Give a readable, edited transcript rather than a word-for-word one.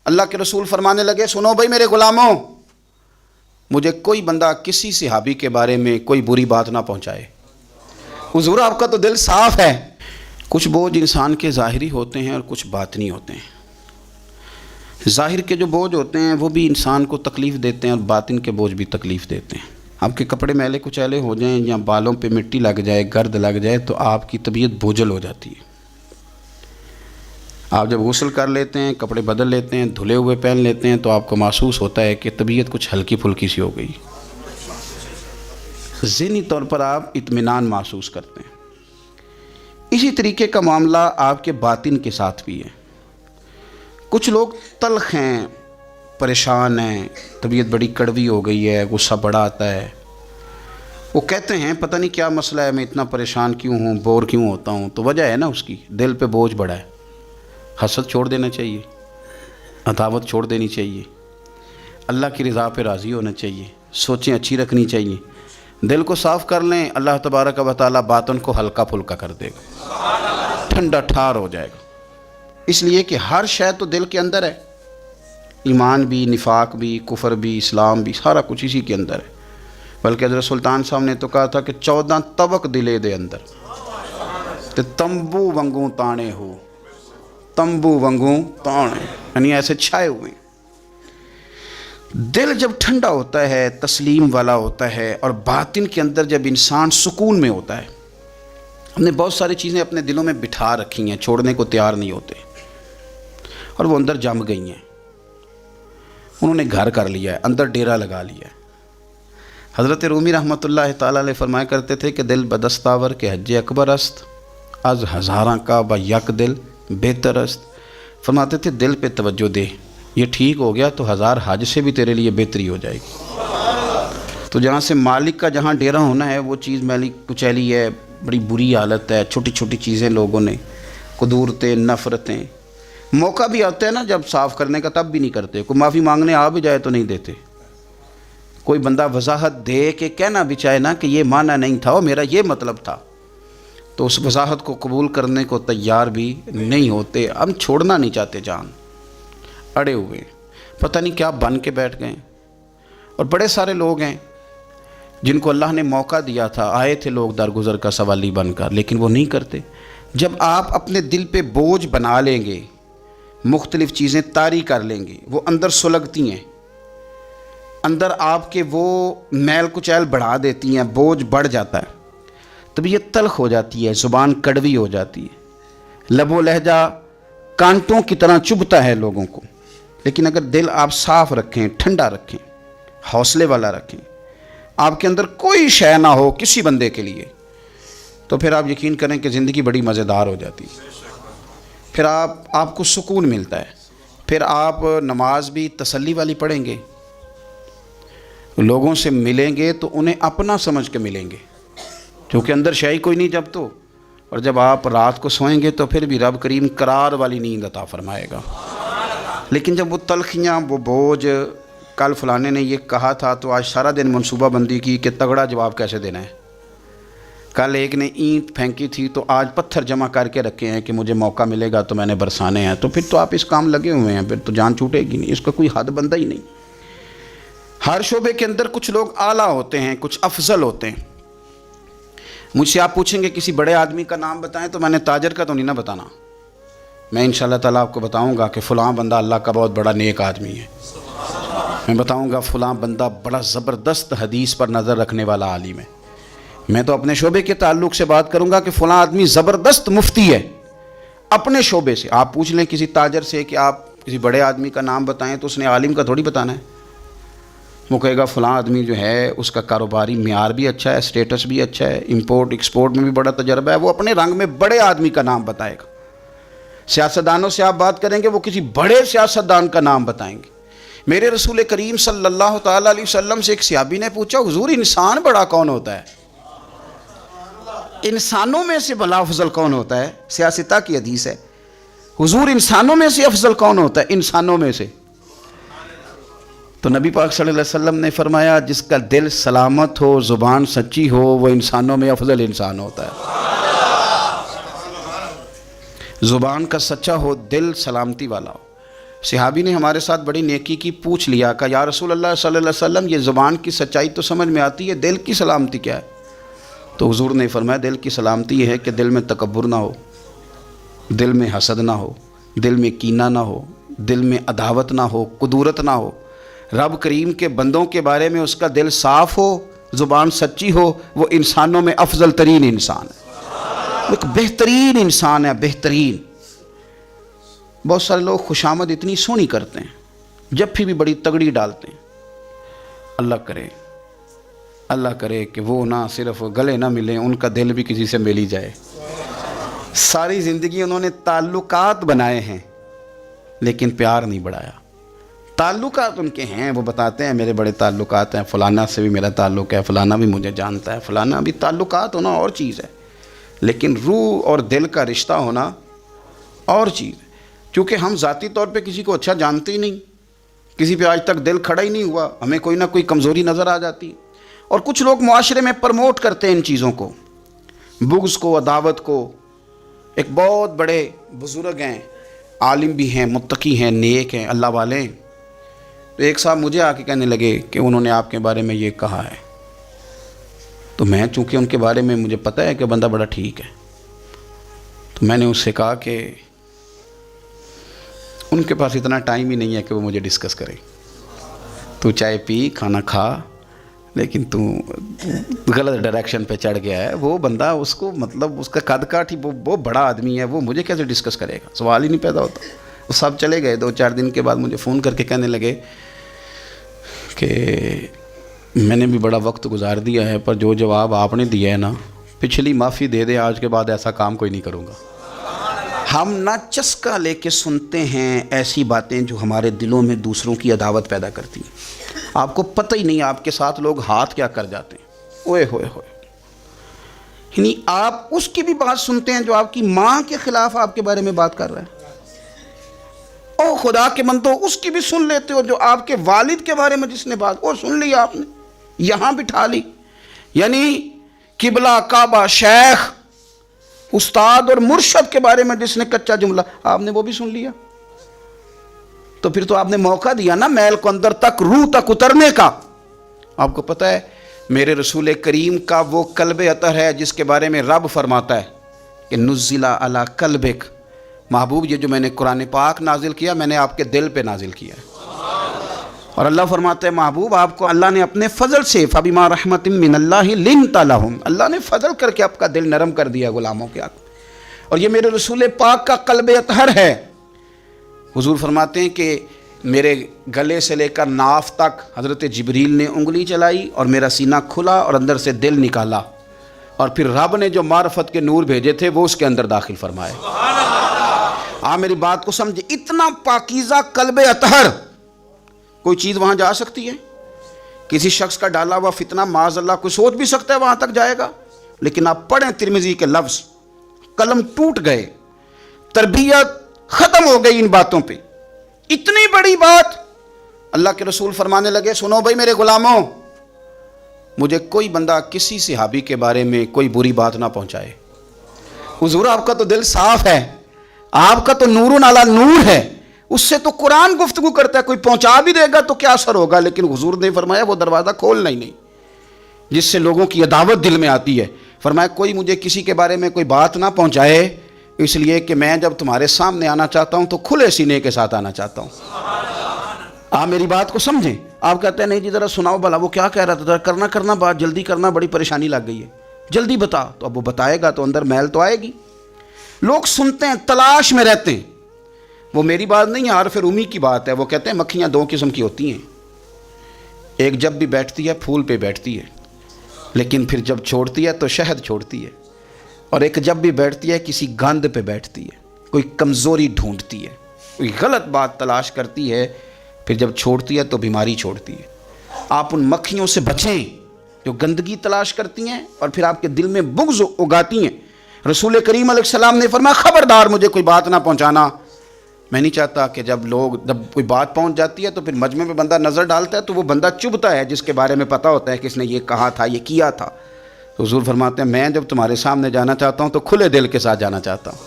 اللہ کے رسول فرمانے لگے سنو بھائی میرے غلاموں، مجھے کوئی بندہ کسی صحابی کے بارے میں کوئی بری بات نہ پہنچائے۔ حضور آپ کا تو دل صاف ہے۔ کچھ بوجھ انسان کے ظاہری ہوتے ہیں اور کچھ باطنی ہوتے ہیں۔ ظاہر کے جو بوجھ ہوتے ہیں وہ بھی انسان کو تکلیف دیتے ہیں اور باطن کے بوجھ بھی تکلیف دیتے ہیں۔ آپ کے کپڑے میلے کچیلے ہو جائیں یا بالوں پہ مٹی لگ جائے، گرد لگ جائے تو آپ کی طبیعت بوجھل ہو جاتی ہے۔ آپ جب غسل کر لیتے ہیں، کپڑے بدل لیتے ہیں، دھلے ہوئے پہن لیتے ہیں تو آپ کو محسوس ہوتا ہے کہ طبیعت کچھ ہلکی پھلکی سی ہو گئی۔ ذہنی طور پر آپ اطمینان محسوس کرتے ہیں۔ اسی طریقے کا معاملہ آپ کے باطن کے ساتھ بھی ہے۔ کچھ لوگ تلخ ہیں، پریشان ہیں، طبیعت بڑی کڑوی ہو گئی ہے، غصہ بڑا آتا ہے۔ وہ کہتے ہیں پتہ نہیں کیا مسئلہ ہے، میں اتنا پریشان کیوں ہوں، بور کیوں ہوتا ہوں۔ تو وجہ ہے نا اس کی، دل پہ بوجھ بڑا ہے۔ حسد چھوڑ دینا چاہیے، عداوت چھوڑ دینی چاہیے، اللہ کی رضا پہ راضی ہونا چاہیے، سوچیں اچھی رکھنی چاہیے۔ دل کو صاف کر لیں، اللہ تبارک و تعالیٰ باطن کو ہلکا پھلکا کر دے گا، ٹھنڈا ٹھار ہو جائے گا۔ اس لیے کہ ہر شے تو دل کے اندر ہے، ایمان بھی، نفاق بھی، کفر بھی، اسلام بھی، سارا کچھ اسی کے اندر ہے۔ بلکہ حضرت سلطان صاحب نے تو کہا تھا کہ 14 طبق دلے دے اندر تے تمبو ونگوں تانے ہو، تمبو ونگوں تانے، یعنی ایسے چھائے ہوئے ہیں۔ دل جب ٹھنڈا ہوتا ہے، تسلیم والا ہوتا ہے، اور باطن کے اندر جب انسان سکون میں ہوتا ہے۔ ہم نے بہت ساری چیزیں اپنے دلوں میں بٹھا رکھی ہیں، چھوڑنے کو تیار نہیں ہوتے، اور وہ اندر جم گئی ہیں، انہوں نے گھر کر لیا ہے، اندر ڈیرا لگا لیا ہے۔ حضرت رومی رحمۃ اللہ تعالیٰ علیہ فرمایا کرتے تھے کہ دل بدستاور کے حج اکبر است، از ہزاراں کا با یک دل بہتر است۔ فرماتے تھے دل پہ توجہ دے، یہ ٹھیک ہو گیا تو 1000 حج سے بھی تیرے لیے بہتری ہو جائے گی۔ تو جہاں سے مالک کا جہاں ڈیرا ہونا ہے وہ چیز میلی کچیلی ہے، بڑی بری حالت ہے، چھوٹی چھوٹی چیزیں لوگوں نے، قدورتیں، نفرتیں۔ موقع بھی آتا ہے نا جب صاف کرنے کا، تب بھی نہیں کرتے۔ کوئی معافی مانگنے آ بھی جائے تو نہیں دیتے۔ کوئی بندہ وضاحت دے کہ کہنا بھی چاہے نا کہ یہ معنی نہیں تھا، وہ میرا یہ مطلب تھا، تو اس وضاحت کو قبول کرنے کو تیار بھی نہیں ہوتے۔ ہم چھوڑنا نہیں چاہتے، جان اڑے ہوئے، پتہ نہیں کیا بن کے بیٹھ گئے۔ اور بڑے سارے لوگ ہیں جن کو اللہ نے موقع دیا تھا، آئے تھے لوگ درگزر کا سوالی بن کر، لیکن وہ نہیں کرتے۔ جب آپ اپنے دل پہ بوجھ بنا لیں گے، مختلف چیزیں طاری کر لیں گے، وہ اندر سلگتی ہیں، اندر آپ کے وہ میل کچیل بڑھا دیتی ہیں، بوجھ بڑھ جاتا ہے، طبیعت تلخ ہو جاتی ہے، زبان کڑوی ہو جاتی ہے، لب و لہجہ کانٹوں کی طرح چبھتا ہے لوگوں کو۔ لیکن اگر دل آپ صاف رکھیں، ٹھنڈا رکھیں، حوصلے والا رکھیں، آپ کے اندر کوئی شے نہ ہو کسی بندے کے لیے، تو پھر آپ یقین کریں کہ زندگی بڑی مزیدار ہو جاتی ہے۔ پھر آپ کو سکون ملتا ہے۔ پھر آپ نماز بھی تسلی والی پڑھیں گے، لوگوں سے ملیں گے تو انہیں اپنا سمجھ کے ملیں گے، کیونکہ اندر شے کوئی نہیں جب تو۔ اور جب آپ رات کو سوئیں گے تو پھر بھی رب کریم قرار والی نیند عطا فرمائے گا۔ لیکن جب وہ تلخیاں، وہ بوجھ، کل فلانے نے یہ کہا تھا تو آج سارا دن منصوبہ بندی کی کہ تگڑا جواب کیسے دینا ہے، کل ایک نے اینٹ پھینکی تھی تو آج پتھر جمع کر کے رکھے ہیں کہ مجھے موقع ملے گا تو میں نے برسانے ہیں، تو پھر تو آپ اس کام لگے ہوئے ہیں، پھر تو جان چھوٹے گی نہیں، اس کا کوئی حد بندہ ہی نہیں۔ ہر شعبے کے اندر کچھ لوگ اعلیٰ ہوتے ہیں، کچھ افضل ہوتے ہیں۔ مجھ سے آپ پوچھیں گے کسی بڑے آدمی کا نام بتائیں تو میں نے تاجر کا تو نہیں نہ بتانا، میں انشاءاللہ تعالیٰ آپ کو بتاؤں گا کہ فلاں بندہ اللہ کا بہت بڑا نیک آدمی ہے، میں بتاؤں گا فلاں بندہ بڑا زبردست حدیث پر نظر رکھنے والا عالم ہے۔ میں تو اپنے شعبے کے تعلق سے بات کروں گا کہ فلاں آدمی زبردست مفتی ہے اپنے شعبے سے۔ آپ پوچھ لیں کسی تاجر سے کہ آپ کسی بڑے آدمی کا نام بتائیں تو اس نے عالم کا تھوڑی بتانا ہے، وہ کہے گا فلاں آدمی جو ہے اس کا کاروباری معیار بھی اچھا ہے، اسٹیٹس بھی اچھا ہے، امپورٹ ایکسپورٹ میں بھی بڑا تجربہ ہے، وہ اپنے رنگ میں بڑے آدمی کا نام بتائے گا۔ سیاستدانوں سے آپ بات کریں گے، وہ کسی بڑے سیاستدان کا نام بتائیں گے۔ میرے رسول کریم صلی اللہ تعالیٰ علیہ وسلم سے ایک صحابی نے پوچھا، حضور انسان بڑا کون ہوتا ہے؟ انسانوں میں سے بلا افضل کون ہوتا ہے؟ سیاستہ کی حدیث ہے، حضور انسانوں میں سے افضل کون ہوتا ہے؟ انسانوں میں سے تو نبی پاک صلی اللہ علیہ وسلم نے فرمایا جس کا دل سلامت ہو، زبان سچی ہو، وہ انسانوں میں افضل انسان ہوتا ہے۔ زبان کا سچا ہو، دل سلامتی والا ہو، صحابی نے ہمارے ساتھ بڑی نیکی کی، پوچھ لیا کہ یا رسول اللہ صلی اللہ علیہ وسلم یہ زبان کی سچائی تو سمجھ میں آتی ہے، دل کی سلامتی کیا ہے؟ تو حضور نے فرمایا دل کی سلامتی یہ ہے کہ دل میں تکبر نہ ہو، دل میں حسد نہ ہو، دل میں کینہ نہ ہو، دل میں عداوت نہ ہو، کدورت نہ ہو، رب کریم کے بندوں کے بارے میں اس کا دل صاف ہو، زبان سچی ہو، وہ انسانوں میں افضل ترین انسان ہے، ایک بہترین انسان ہے، بہترین۔ بہت سارے لوگ خوشامد اتنی سونی کرتے ہیں، جب بھی بڑی تگڑی ڈالتے ہیں۔ اللہ کرے کہ وہ نہ صرف گلے نہ ملیں، ان کا دل بھی کسی سے مل ہی جائے۔ ساری زندگی انہوں نے تعلقات بنائے ہیں لیکن پیار نہیں بڑھایا۔ تعلقات ان کے ہیں، وہ بتاتے ہیں میرے بڑے تعلقات ہیں، فلانا سے بھی میرا تعلق ہے، فلانا بھی مجھے جانتا ہے، فلانا بھی۔ تعلقات ہونا اور چیز ہے، لیکن روح اور دل کا رشتہ ہونا اور چیز ہے۔ کیونکہ ہم ذاتی طور پہ کسی کو اچھا جانتے ہی نہیں، کسی پہ آج تک دل کھڑا ہی نہیں ہوا، ہمیں کوئی نہ کوئی کمزوری نظر آ جاتی ہے۔ اور کچھ لوگ معاشرے میں پرموٹ کرتے ہیں ان چیزوں کو، بغض کو، عداوت کو۔ ایک بہت بڑے بزرگ ہیں، عالم بھی ہیں، متقی ہیں، نیک ہیں، اللہ والے ہیں۔ تو ایک صاحب مجھے آ کے کہنے لگے کہ انہوں نے آپ کے بارے میں یہ کہا ہے۔ تو میں چونکہ ان کے بارے میں مجھے پتہ ہے کہ بندہ بڑا ٹھیک ہے، تو میں نے اس سے کہا کہ ان کے پاس اتنا ٹائم ہی نہیں ہے کہ وہ مجھے ڈسکس کرے۔ تو چائے پی، کھانا کھا، لیکن تو غلط ڈائریکشن پہ چڑھ گیا ہے۔ وہ بندہ، اس کو مطلب اس کا قد کاٹ ہی، وہ بڑا آدمی ہے، وہ مجھے کیسے ڈسکس کرے گا؟ سوال ہی نہیں پیدا ہوتا۔ وہ سب چلے گئے۔ 2-4 دن کے بعد مجھے فون کر کے کہنے لگے کہ میں نے بھی بڑا وقت گزار دیا ہے، پر جو جواب آپ نے دیا ہے نا، پچھلی معافی دے دے، آج کے بعد ایسا کام کوئی نہیں کروں گا۔ ہم نہ چسکا لے کے سنتے ہیں ایسی باتیں جو ہمارے دلوں میں دوسروں کی عداوت پیدا کرتی ہیں۔ آپ کو پتہ ہی نہیں آپ کے ساتھ لوگ ہاتھ کیا کر جاتے ہیں۔ اوئے ہوئے ہوئے، یعنی آپ اس کی بھی بات سنتے ہیں جو آپ کی ماں کے خلاف آپ کے بارے میں بات کر رہا ہے۔ او خدا کے بندو، اس کی بھی سن لیتے ہو جو آپ کے والد کے بارے میں جس نے بات، وہ سن لی آپ نے، یہاں بٹھا لی۔ یعنی قبلہ، کعبہ، شیخ، استاد اور مرشد کے بارے میں جس نے کچا جملہ، آپ نے وہ بھی سن لیا۔ تو پھر تو آپ نے موقع دیا نا میل کو اندر تک، روح تک اترنے کا۔ آپ کو پتہ ہے میرے رسول کریم کا وہ قلب اطہر ہے جس کے بارے میں رب فرماتا ہے کہ نزل علی قلبک، محبوب یہ جو میں نے قرآن پاک نازل کیا، میں نے آپ کے دل پہ نازل کیا ہے۔ اور اللہ فرماتا ہے محبوب آپ کو اللہ نے اپنے فضل سے، فبما رحمت من اللہ لنت لہم، اللہ نے فضل کر کے آپ کا دل نرم کر دیا غلاموں کے آگے۔ اور یہ میرے رسول پاک کا قلب اطہر ہے۔ حضور فرماتے ہیں کہ میرے گلے سے لے کر ناف تک حضرت جبریل نے انگلی چلائی اور میرا سینہ کھلا اور اندر سے دل نکالا، اور پھر رب نے جو معرفت کے نور بھیجے تھے وہ اس کے اندر داخل فرمائے۔ آپ میری بات کو سمجھے، اتنا پاکیزہ قلب اطہر، کوئی چیز وہاں جا سکتی ہے؟ کسی شخص کا ڈالا ہوا فتنہ معاذ اللہ کوئی سوچ بھی سکتا ہے وہاں تک جائے گا؟ لیکن آپ پڑھیں ترمذی کے لفظ، قلم ٹوٹ گئے، تربیت ختم ہو گئی ان باتوں پہ۔ اتنی بڑی بات اللہ کے رسول فرمانے لگے، سنو بھائی میرے غلاموں، مجھے کوئی بندہ کسی صحابی کے بارے میں کوئی بری بات نہ پہنچائے۔ حضور آپ کا تو دل صاف ہے، آپ کا تو نور علی نور ہے، اس سے تو قرآن گفتگو کرتا ہے، کوئی پہنچا بھی دے گا تو کیا اثر ہوگا؟ لیکن حضور نے فرمایا وہ دروازہ کھولنا ہی نہیں جس سے لوگوں کی عداوت دل میں آتی ہے۔ فرمایا کوئی مجھے کسی کے بارے میں کوئی بات نہ پہنچائے، اس لیے کہ میں جب تمہارے سامنے آنا چاہتا ہوں تو کھلے سینے کے ساتھ آنا چاہتا ہوں۔ آپ میری بات کو سمجھیں۔ آپ کہتے ہیں نہیں جی ذرا سناؤ بھلا وہ کیا کہہ رہا تھا، ذرا کرنا بات جلدی کرنا، بڑی پریشانی لگ گئی ہے، جلدی بتا۔ تو اب وہ بتائے گا تو اندر محل تو آئے گی۔ لوگ سنتے ہیں، تلاش میں رہتے ہیں۔ وہ میری بات نہیں ہے، عارف رومی کی بات ہے۔ وہ کہتے ہیں مکھیاں 2 قسم کی ہوتی ہیں، ایک جب بھی بیٹھتی ہے پھول پہ بیٹھتی ہے، لیکن پھر جب چھوڑتی ہے تو شہد چھوڑتی ہے، اور ایک جب بھی بیٹھتی ہے کسی گند پہ بیٹھتی ہے، کوئی کمزوری ڈھونڈتی ہے، کوئی غلط بات تلاش کرتی ہے، پھر جب چھوڑتی ہے تو بیماری چھوڑتی ہے۔ آپ ان مکھیوں سے بچیں جو گندگی تلاش کرتی ہیں اور پھر آپ کے دل میں بغض اگاتی ہیں۔ رسول کریم علیہ السلام نے فرمایا خبردار مجھے کوئی بات نہ پہنچانا۔ میں نہیں چاہتا کہ جب کوئی بات پہنچ جاتی ہے تو پھر مجمع میں بندہ نظر ڈالتا ہے تو وہ بندہ چبھتا ہے جس کے بارے میں پتہ ہوتا ہے کہ اس نے یہ کہا تھا، یہ کیا تھا۔ تو حضور فرماتے ہیں میں جب تمہارے سامنے جانا چاہتا ہوں تو کھلے دل کے ساتھ جانا چاہتا ہوں۔